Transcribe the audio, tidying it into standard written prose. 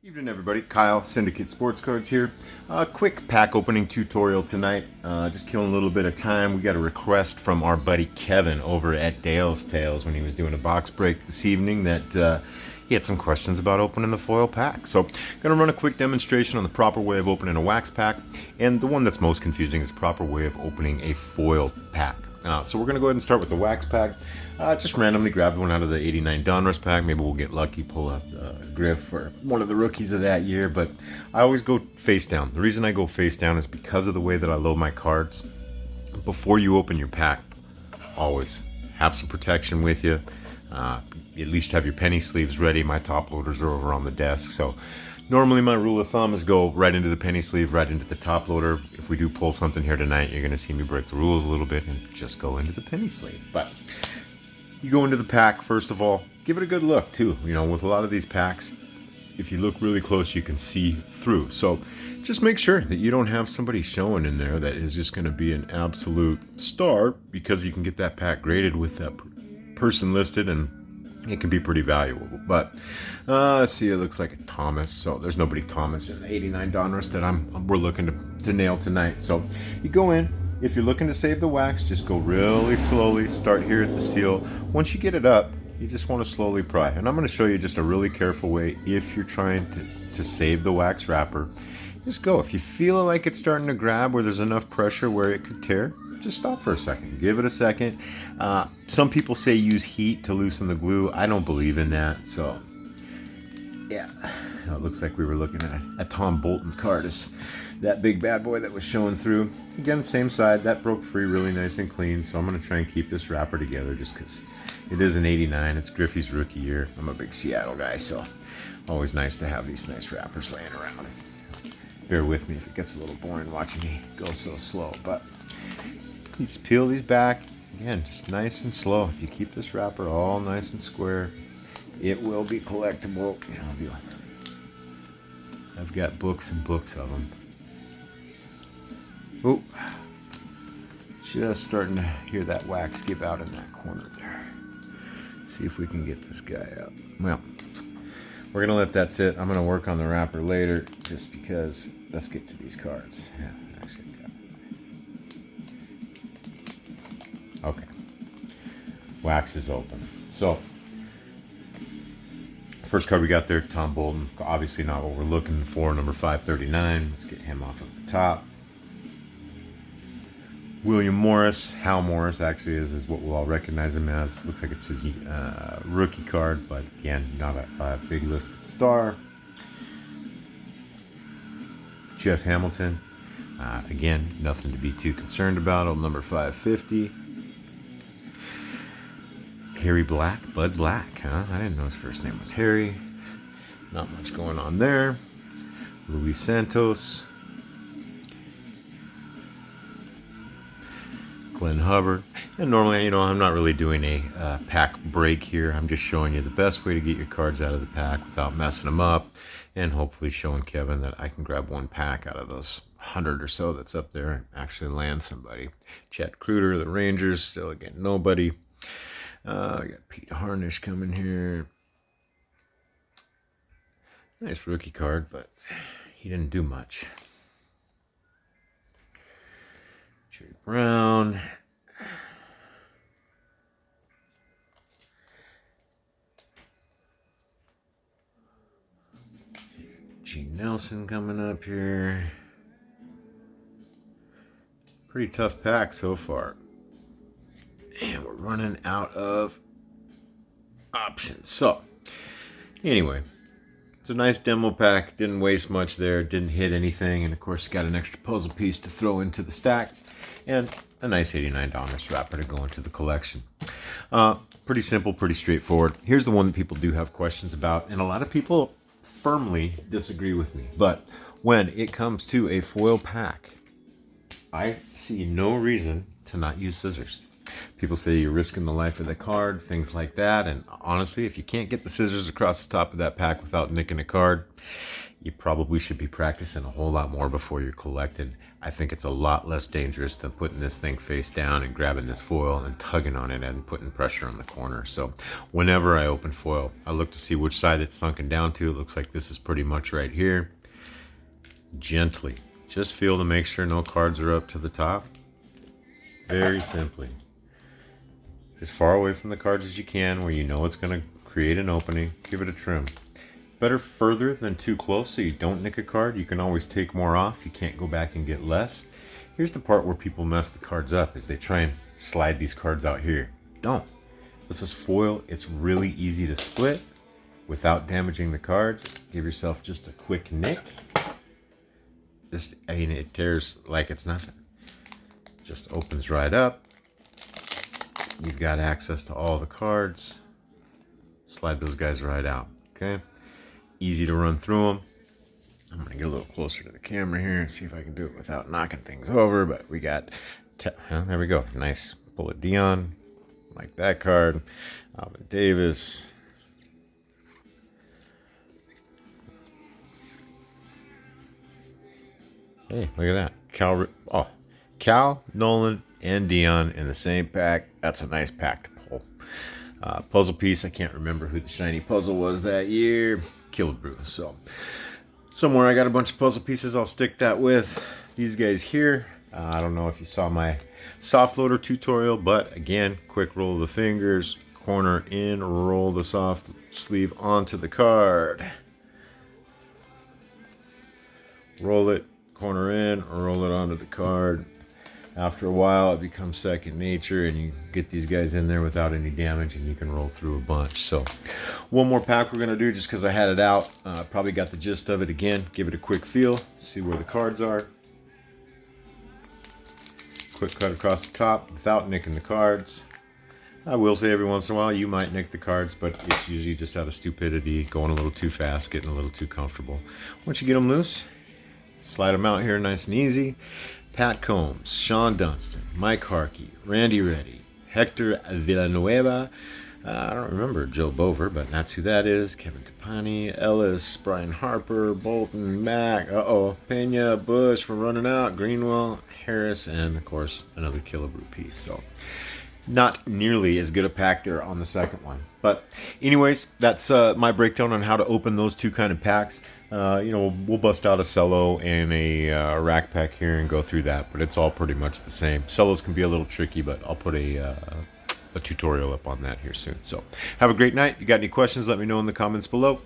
Evening everybody, Kyle, Syndicate Sports Cards here. Quick pack opening tutorial tonight. Just killing a little bit of time. We got a request from our buddy Kevin over at Dale's Tales when he was doing a box break this evening that he had some questions about opening the foil pack. So gonna run a quick demonstration on the proper way of opening a wax pack, and the one that's most confusing is the proper way of opening a foil pack. So we're going to go ahead and start with the wax pack. Just randomly grab one out of the 89 Donruss pack. Maybe we'll get lucky, pull a Griff or one of the rookies of that year. But I always go face down. The reason I go face down is because of the way that I load my cards. Before you open your pack, always have some protection with you. At least have your penny sleeves ready. My top loaders are over on the desk. So normally my rule of thumb is go right into the penny sleeve, right into the top loader. If we do pull something here tonight, you're going to see me break the rules a little bit and just go into the penny sleeve. But you go into the pack, first of all, give it a good look too. You know, with a lot of these packs, if you look really close, you can see through. So just make sure that you don't have somebody showing in there that is just going to be an absolute star, because you can get that pack graded with that person listed and it can be pretty valuable. But let's see, it looks like a Thomas. So there's nobody Thomas in the 89 Donruss that we're looking to nail tonight. So you go in. If you're looking to save the wax, just go really slowly. Start here at the seal. Once you get it up, you just want to slowly pry. And I'm going to show you just a really careful way if you're trying to save the wax wrapper. Just go. If you feel like it's starting to grab where there's enough pressure where it could tear, just stop for a second. Give it a second. Some people say use heat to loosen the glue. I don't believe in that. So, yeah. It looks like we were looking at a Tom Bolton card. Is that big bad boy that was showing through. Again, same side. That broke free really nice and clean. So I'm going to try and keep this wrapper together just because it is an 89. It's Griffey's rookie year. I'm a big Seattle guy, so always nice to have these nice wrappers laying around. Bear with me if it gets a little boring watching me go so slow, but you just peel these back. Again, just nice and slow. If you keep this wrapper all nice and square, it will be collectible. You know, I've got books and books of them. Oh, just starting to hear that wax give out in that corner there. See if we can get this guy up. Well, we're going to let that sit. I'm going to work on the wrapper later just because. Let's get to these cards. Yeah, actually got it. Okay. Wax is open. So, first card we got there, Tom Bolton. Obviously not what we're looking for, number 539. Let's get him off of the top. William Morris, Hal Morris actually is what we'll all recognize him as. Looks like it's his rookie card, but again, not a big listed star. Jeff Hamilton, again, nothing to be too concerned about. Old number 550. Harry Black, Bud Black, huh? I didn't know his first name was Harry. Not much going on there. Luis Santos. Glenn Hubbard. And normally, I'm not really doing a pack break here. I'm just showing you the best way to get your cards out of the pack without messing them up, and hopefully showing Kevin that I can grab one pack out of those 100 or so that's up there and actually land somebody. Chet Kruder, the Rangers, still again nobody. I got Pete Harnish coming here. Nice rookie card, but he didn't do much. Jerry Brown. Gene Nelson coming up here. Pretty tough pack so far. And we're running out of options. So, anyway, it's a nice demo pack. Didn't waste much there. Didn't hit anything. And, of course, got an extra puzzle piece to throw into the stack. And a nice $89 wrapper to go into the collection. Pretty simple, pretty straightforward. Here's the one that people do have questions about. And a lot of people firmly disagree with me. But when it comes to a foil pack, I see no reason to not use scissors. People say you're risking the life of the card, things like that. And honestly, if you can't get the scissors across the top of that pack without nicking a card, you probably should be practicing a whole lot more before you're collecting. I think it's a lot less dangerous than putting this thing face down and grabbing this foil and tugging on it and putting pressure on the corner. So whenever I open foil, I look to see which side it's sunken down to. It looks like this is pretty much right here. Gently, just feel to make sure no cards are up to the top. Very simply. As far away from the cards as you can, where you know it's going to create an opening, give it a trim. Better further than too close so you don't nick a card. You can always take more off. You can't go back and get less. Here's the part where people mess the cards up, is they try and slide these cards out here. Don't. This is foil. It's really easy to split without damaging the cards. Give yourself just a quick nick. It tears like it's nothing. Just opens right up. You've got access to all the cards. Slide those guys right out, okay? Easy to run through them. I'm gonna get a little closer to the camera here and see if I can do it without knocking things over, but we got, there we go. Nice Bullet Dion, like that card. Alvin Davis. Hey, look at that. Cal, Nolan, and Dion in the same pack. That's a nice pack to pull. Puzzle piece. I can't remember who the shiny puzzle was that year. Killebrew. So somewhere I got a bunch of puzzle pieces I'll stick that with. These guys here. I don't know if you saw my soft loader tutorial, but again, quick roll of the fingers, corner in, roll the soft sleeve onto the card. Roll it, corner in, roll it onto the card. After a while, it becomes second nature, and you get these guys in there without any damage, and you can roll through a bunch. So one more pack we're going to do just because I had it out. Probably got the gist of it. Again, give it a quick feel, see where the cards are. Quick cut across the top without nicking the cards. I will say every once in a while you might nick the cards, but it's usually just out of stupidity, going a little too fast, getting a little too comfortable. Once you get them loose, slide them out here nice and easy. Pat Combs, Sean Dunston, Mike Harkey, Randy Reddy, Hector Villanueva, I don't remember Joe Bover, but that's who that is. Kevin Tapani, Ellis, Brian Harper, Bolton, Mack, Pena, Bush, we're running out, Greenwell, Harris, and of course another Killebrew piece. So not nearly as good a pack there on the second one. But anyways, that's my breakdown on how to open those two kind of packs. We'll bust out a cello and a rack pack here and go through that, but it's all pretty much the same. Cellos can be a little tricky, but I'll put a tutorial up on that here soon. So have a great night. You got any questions, let me know in the comments below.